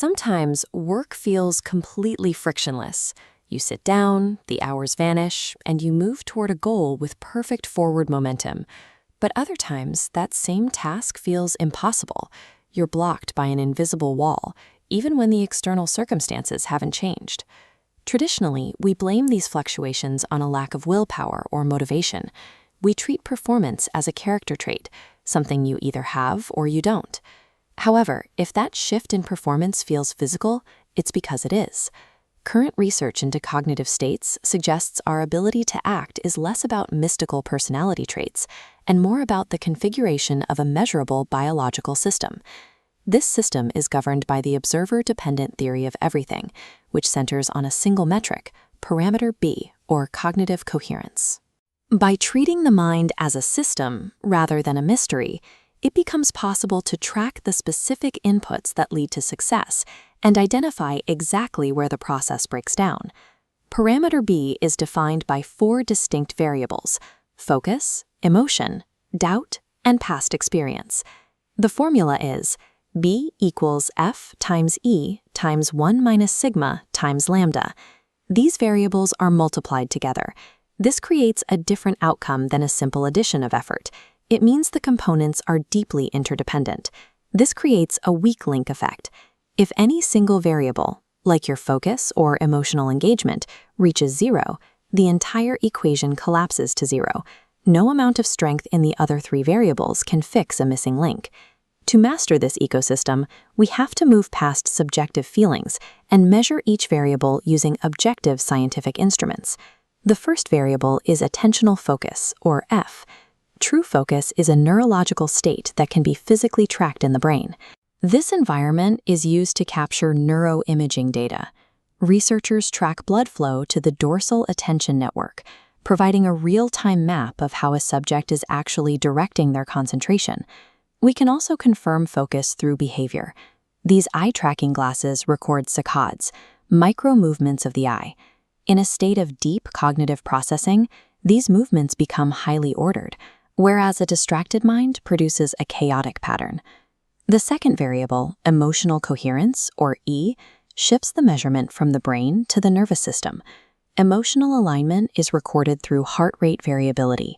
Sometimes work feels completely frictionless. You sit down, the hours vanish, and you move toward a goal with perfect forward momentum. But other times, that same task feels impossible. You're blocked by an invisible wall, even when the external circumstances haven't changed. Traditionally, we blame these fluctuations on a lack of willpower or motivation. We treat performance as a character trait, something you either have or you don't. However, if that shift in performance feels physical, it's because it is. Current research into cognitive states suggests our ability to act is less about mystical personality traits and more about the configuration of a measurable biological system. This system is governed by the observer-dependent theory of everything, which centers on a single metric, parameter B, or cognitive coherence. By treating the mind as a system rather than a mystery, it becomes possible to track the specific inputs that lead to success and identify exactly where the process breaks down. Parameter B is defined by 4 distinct variables: focus, emotion, doubt, and past experience. The formula is B equals F times E times 1 minus sigma times lambda. These variables are multiplied together. This creates a different outcome than a simple addition of effort. It means the components are deeply interdependent. This creates a weak link effect. If any single variable, like your focus or emotional engagement, reaches 0, the entire equation collapses to 0. No amount of strength in the other 3 variables can fix a missing link. To master this ecosystem, we have to move past subjective feelings and measure each variable using objective scientific instruments. The first variable is attentional focus, or F. True focus is a neurological state that can be physically tracked in the brain. This environment is used to capture neuroimaging data. Researchers track blood flow to the dorsal attention network, providing a real-time map of how a subject is actually directing their concentration. We can also confirm focus through behavior. These eye-tracking glasses record saccades, micro-movements of the eye. In a state of deep cognitive processing, these movements become highly ordered, whereas a distracted mind produces a chaotic pattern. The second variable, emotional coherence, or E, shifts the measurement from the brain to the nervous system. Emotional alignment is recorded through heart rate variability.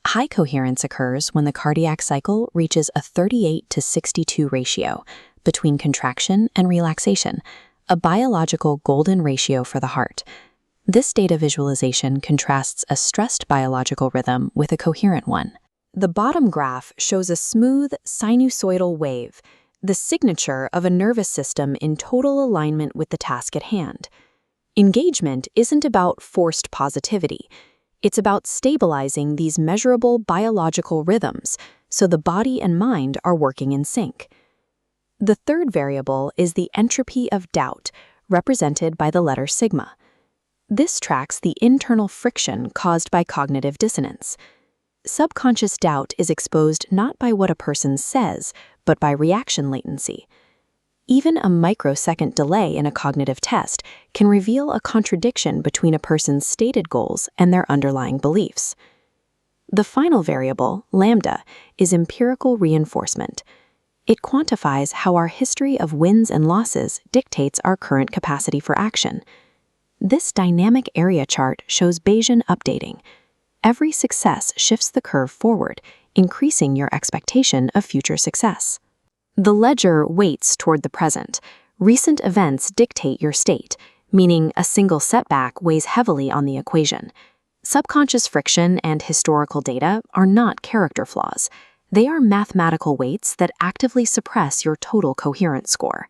High coherence occurs when the cardiac cycle reaches a 38:62 ratio between contraction and relaxation, a biological golden ratio for the heart. This data visualization contrasts a stressed biological rhythm with a coherent one. The bottom graph shows a smooth sinusoidal wave, the signature of a nervous system in total alignment with the task at hand. Engagement isn't about forced positivity. It's about stabilizing these measurable biological rhythms so the body and mind are working in sync. The third variable is the entropy of doubt, represented by the letter sigma. This tracks the internal friction caused by cognitive dissonance. Subconscious doubt is exposed not by what a person says, but by reaction latency. Even a microsecond delay in a cognitive test can reveal a contradiction between a person's stated goals and their underlying beliefs. The final variable, lambda, is empirical reinforcement. It quantifies how our history of wins and losses dictates our current capacity for action. This dynamic area chart shows Bayesian updating. Every success shifts the curve forward, increasing your expectation of future success. The ledger weights toward the present. Recent events dictate your state, meaning a single setback weighs heavily on the equation. Subconscious friction and historical data are not character flaws. They are mathematical weights that actively suppress your total coherence score.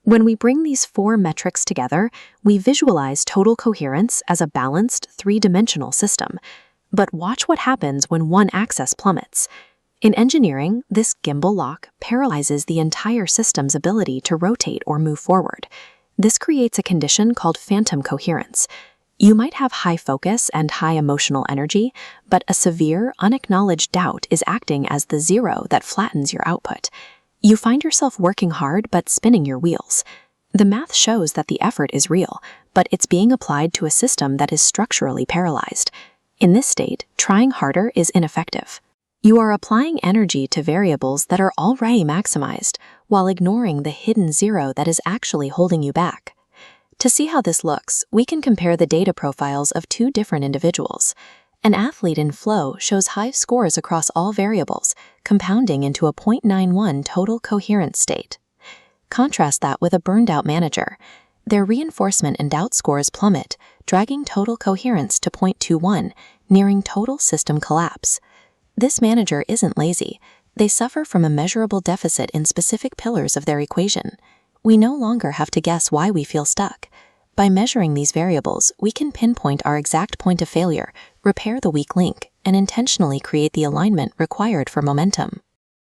When we bring these 4 metrics together, we visualize total coherence as a balanced 3-dimensional system. But watch what happens when one axis plummets. In engineering, this gimbal lock paralyzes the entire system's ability to rotate or move forward. This creates a condition called phantom coherence. You might have high focus and high emotional energy, but a severe, unacknowledged doubt is acting as the zero that flattens your output. You find yourself working hard but spinning your wheels. The math shows that the effort is real, but it's being applied to a system that is structurally paralyzed. In this state, trying harder is ineffective. You are applying energy to variables that are already maximized, while ignoring the hidden zero that is actually holding you back. To see how this looks, we can compare the data profiles of two different individuals. An athlete in flow shows high scores across all variables, compounding into a 0.91 total coherence state. Contrast that with a burned-out manager. Their reinforcement and doubt scores plummet, dragging total coherence to 0.21, nearing total system collapse. This manager isn't lazy. They suffer from a measurable deficit in specific pillars of their equation. We no longer have to guess why we feel stuck. By measuring these variables, we can pinpoint our exact point of failure, repair the weak link, and intentionally create the alignment required for momentum.